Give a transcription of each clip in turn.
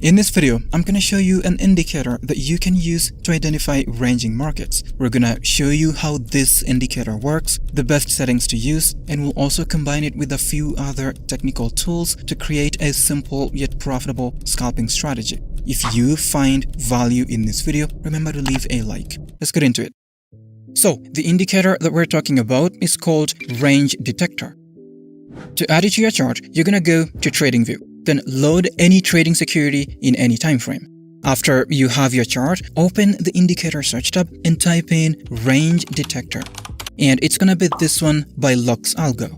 In this video, I'm gonna show you an indicator that you can use to identify ranging markets. We're gonna show you how this indicator works, the best settings to use, and we'll also combine it with a few other technical tools to create a simple yet profitable scalping strategy. If you find value in this video, remember to leave a like. Let's get into it. So, the indicator that we're talking about is called Range Detector. To add it to your chart, you're gonna go to TradingView. Then load any trading security in any time frame. After you have your chart, open the indicator search tab and type in Range Detector. And it's gonna be this one by Lux Algo.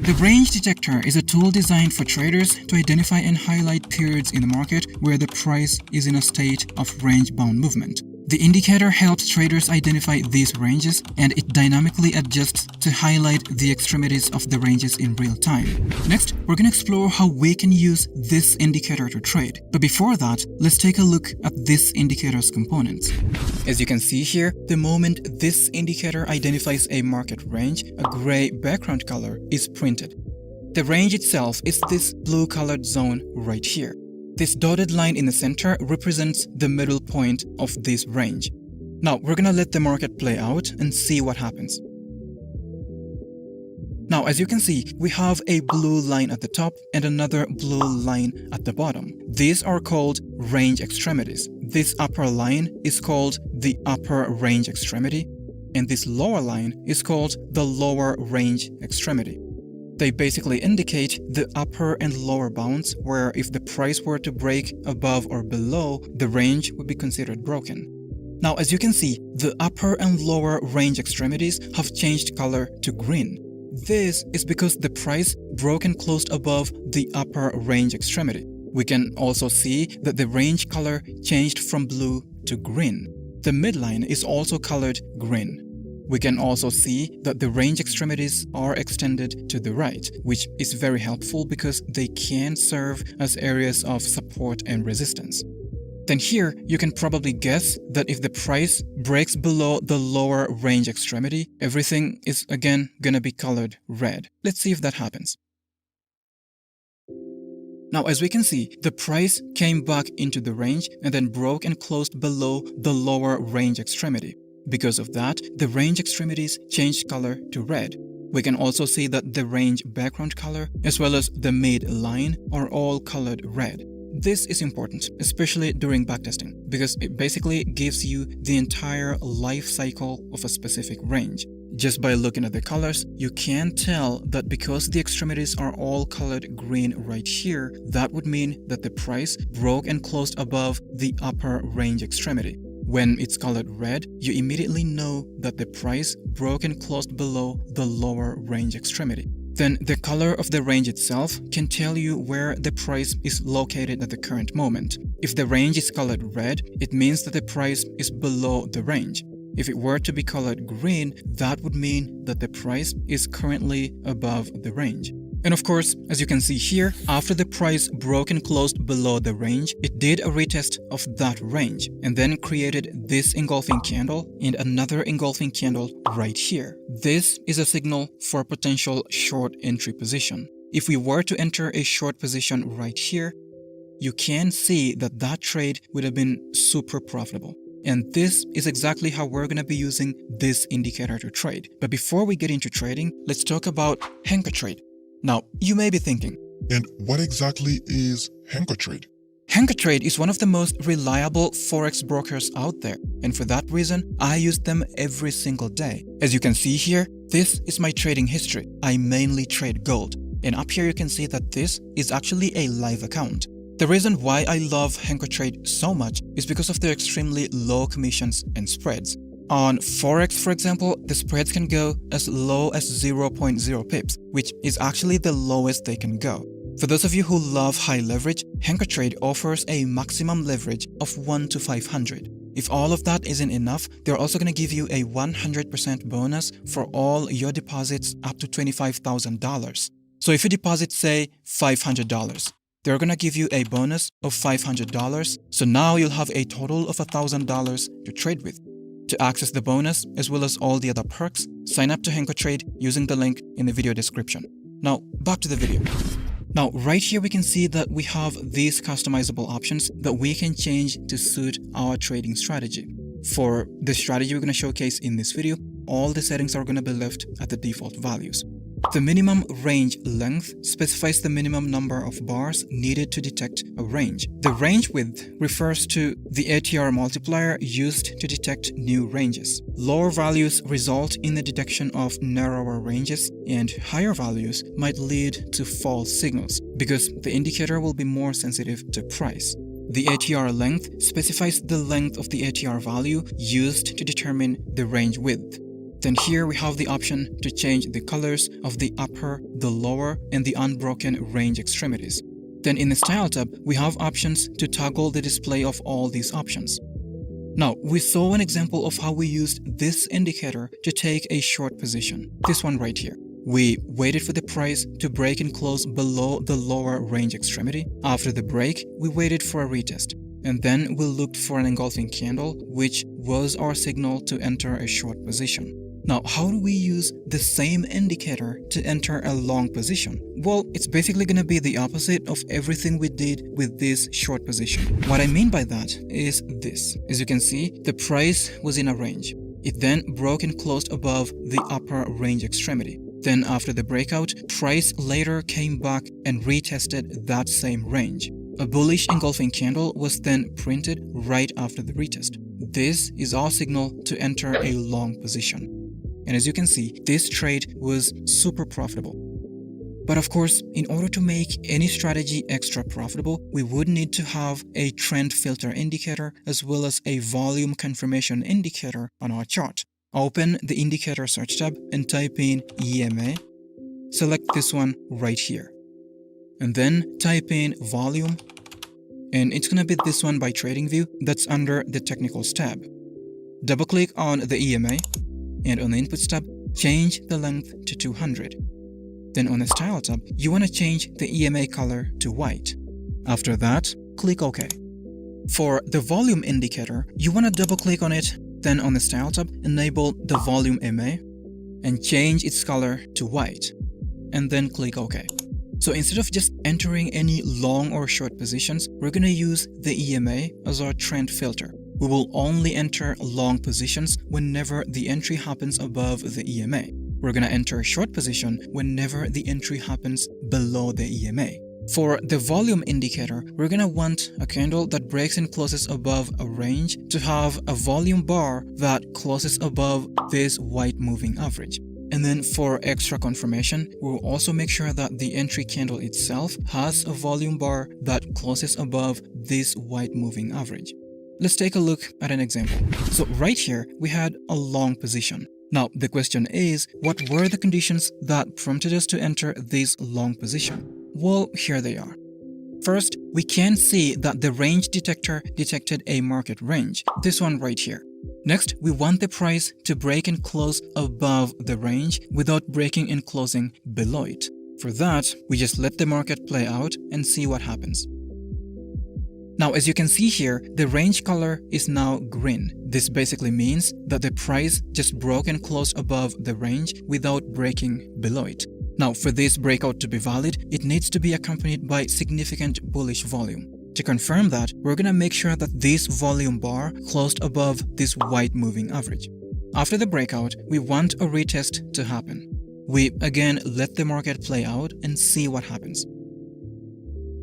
The Range Detector is a tool designed for traders to identify and highlight periods in the market where the price is in a state of range-bound movement. The indicator helps traders identify these ranges, and it dynamically adjusts to highlight the extremities of the ranges in real time. Next, we're going to explore how we can use this indicator to trade. But before that, let's take a look at this indicator's components. As you can see here, the moment this indicator identifies a market range, a gray background color is printed. The range itself is this blue-colored zone right here. This dotted line in the center represents the middle point of this range. Now, we're gonna let the market play out and see what happens. Now, as you can see, we have a blue line at the top and another blue line at the bottom. These are called range extremities. This upper line is called the upper range extremity, and this lower line is called the lower range extremity. They basically indicate the upper and lower bounds where if the price were to break above or below, the range would be considered broken. Now, as you can see, the upper and lower range extremities have changed color to green. This is because the price broke and closed above the upper range extremity. We can also see that the range color changed from blue to green. The midline is also colored green. We can also see that the range extremities are extended to the right, which is very helpful because they can serve as areas of support and resistance. Then here, you can probably guess that if the price breaks below the lower range extremity, everything is again gonna be colored red. Let's see if that happens. Now, as we can see, the price came back into the range and then broke and closed below the lower range extremity. Because of that, the range extremities changed color to red. We can also see that the range background color as well as the mid line are all colored red. This is important, especially during backtesting, because it basically gives you the entire life cycle of a specific range. Just by looking at the colors, you can tell that because the extremities are all colored green right here, that would mean that the price broke and closed above the upper range extremity. When it's colored red, you immediately know that the price broke and closed below the lower range extremity. Then the color of the range itself can tell you where the price is located at the current moment. If the range is colored red, it means that the price is below the range. If it were to be colored green, that would mean that the price is currently above the range. And of course, as you can see here, after the price broke and closed below the range, it did a retest of that range and then created this engulfing candle and another engulfing candle right here. This is a signal for a potential short entry position. If we were to enter a short position right here, you can see that that trade would have been super profitable. And this is exactly how we're going to be using this indicator to trade. But before we get into trading, let's talk about Henko Trade. Now, you may be thinking, and what exactly is Henko Trade? Henko Trade is one of the most reliable forex brokers out there, and for that reason, I use them every single day. As you can see here, this is my trading history. I mainly trade gold, and up here you can see that this is actually a live account. The reason why I love Henko Trade so much is because of their extremely low commissions and spreads. On Forex, for example, the spreads can go as low as 0.0 pips, which is actually the lowest they can go. For those of you who love high leverage, Henko Trade offers a maximum leverage of 1 to 500. If all of that isn't enough, they're also going to give you a 100% bonus for all your deposits up to $25,000. So if you deposit, say, $500, they're going to give you a bonus of $500. So now you'll have a total of $1,000 to trade with. To access the bonus, as well as all the other perks, sign up to Henko Trade using the link in the video description. Now, back to the video. Now, right here we can see that we have these customizable options that we can change to suit our trading strategy. For the strategy we're going to showcase in this video, all the settings are going to be left at the default values. The minimum range length specifies the minimum number of bars needed to detect a range. The range width refers to the ATR multiplier used to detect new ranges. Lower values result in the detection of narrower ranges, and higher values might lead to false signals because the indicator will be more sensitive to price. The ATR length specifies the length of the ATR value used to determine the range width. Then here we have the option to change the colors of the upper, the lower, and the unbroken range extremities. Then in the Style tab, we have options to toggle the display of all these options. Now, we saw an example of how we used this indicator to take a short position, this one right here. We waited for the price to break and close below the lower range extremity. After the break, we waited for a retest. And then we looked for an engulfing candle, which was our signal to enter a short position. Now, how do we use the same indicator to enter a long position? Well, it's basically going to be the opposite of everything we did with this short position. What I mean by that is this. As you can see, the price was in a range. It then broke and closed above the upper range extremity. Then after the breakout, price later came back and retested that same range. A bullish engulfing candle was then printed right after the retest. This is our signal to enter a long position. And as you can see, this trade was super profitable. But of course, in order to make any strategy extra profitable, we would need to have a trend filter indicator as well as a volume confirmation indicator on our chart. Open the indicator search tab and type in EMA. Select this one right here. And then type in volume. And it's going to be this one by TradingView that's under the Technicals tab. Double click on the EMA. And on the Inputs tab, change the length to 200. Then on the Style tab, you want to change the EMA color to white. After that, click OK. For the volume indicator, you want to double click on it, then on the Style tab, enable the volume MA and change its color to white, and then click OK. So instead of just entering any long or short positions, we're going to use the EMA as our trend filter. We will only enter long positions whenever the entry happens above the EMA. We're going to enter a short position whenever the entry happens below the EMA. For the volume indicator, we're going to want a candle that breaks and closes above a range to have a volume bar that closes above this white moving average. And then for extra confirmation, we'll also make sure that the entry candle itself has a volume bar that closes above this white moving average. Let's take a look at an example. So right here, we had a long position. Now, the question is, what were the conditions that prompted us to enter this long position? Well, here they are. First, we can see that the range detector detected a market range, this one right here. Next, we want the price to break and close above the range without breaking and closing below it. For that, we just let the market play out and see what happens. Now, as you can see here, the range color is now green. This basically means that the price just broke and closed above the range without breaking below it. Now, for this breakout to be valid, it needs to be accompanied by significant bullish volume. To confirm that, we're going to make sure that this volume bar closed above this white moving average. After the breakout, we want a retest to happen. We again let the market play out and see what happens.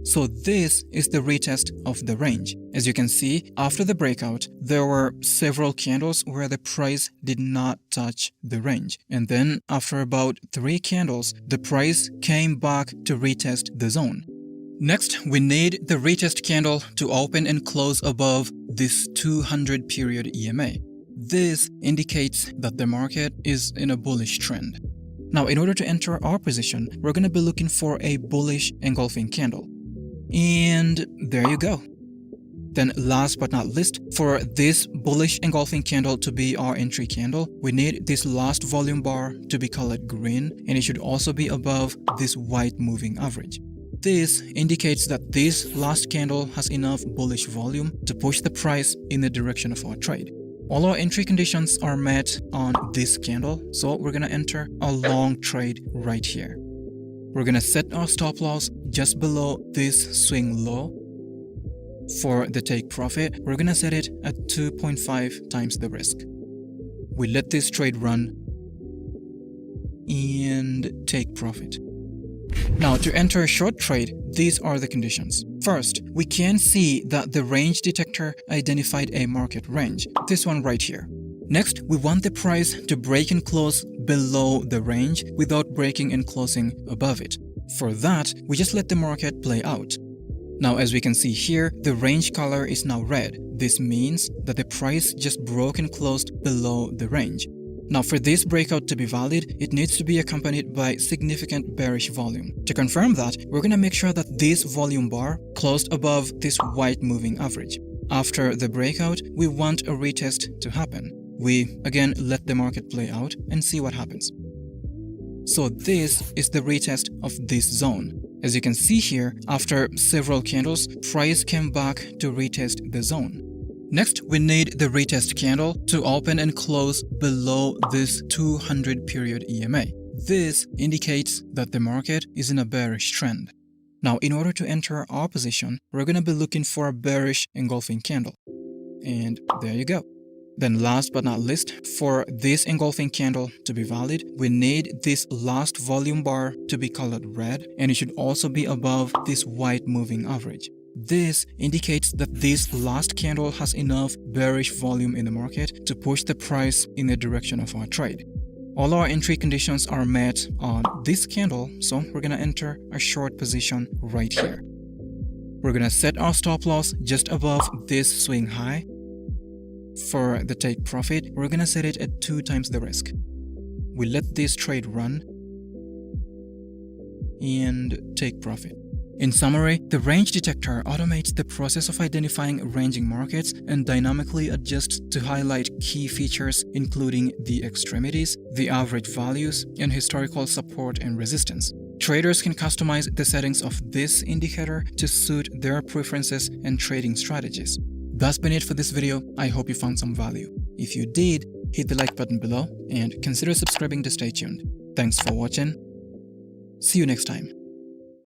So this is the retest of the range. As you can see, after the breakout, there were several candles where the price did not touch the range. And then after about 3 candles, the price came back to retest the zone. Next, we need the retest candle to open and close above this 200 period EMA. This indicates that the market is in a bullish trend. Now, in order to enter our position, we're going to be looking for a bullish engulfing candle. And there you go. Then last but not least, for this bullish engulfing candle to be our entry candle, we need this last volume bar to be colored green, and it should also be above this white moving average. This indicates that this last candle has enough bullish volume to push the price in the direction of our trade. All our entry conditions are met on this candle, so we're going to enter a long trade right here. We're gonna set our stop loss just below this swing low. For the take profit, we're gonna set it at 2.5 times the risk. We let this trade run and take profit. Now, to enter a short trade, these are the conditions. First, we can see that the range detector identified a market range, this one right here. Next, we want the price to break and close below the range without breaking and closing above it. For that, we just let the market play out. Now, as we can see here, the range color is now red. This means that the price just broke and closed below the range. Now, for this breakout to be valid, it needs to be accompanied by significant bearish volume. To confirm that, we're going to make sure that this volume bar closed above this white moving average. After the breakout, we want a retest to happen. We, again, let the market play out and see what happens. So this is the retest of this zone. As you can see here, after several candles, price came back to retest the zone. Next, we need the retest candle to open and close below this 200 period EMA. This indicates that the market is in a bearish trend. Now, in order to enter our position, we're going to be looking for a bearish engulfing candle. And there you go. Then last but not least, for this engulfing candle to be valid, we need this last volume bar to be colored red, and it should also be above this white moving average. This indicates that this last candle has enough bearish volume in the market to push the price in the direction of our trade. All our entry conditions are met on this candle, so we're going to enter a short position right here. We're going to set our stop loss just above this swing high. For the take profit, we're going to set it at 2 times the risk. We let this trade run and take profit. In summary, the range detector automates the process of identifying ranging markets and dynamically adjusts to highlight key features including the extremities, the average values, and historical support and resistance. Traders can customize the settings of this indicator to suit their preferences and trading strategies. That's been it for this video. I hope you found some value. If you did, hit the like button below and consider subscribing to stay tuned. Thanks for watching. See you next time.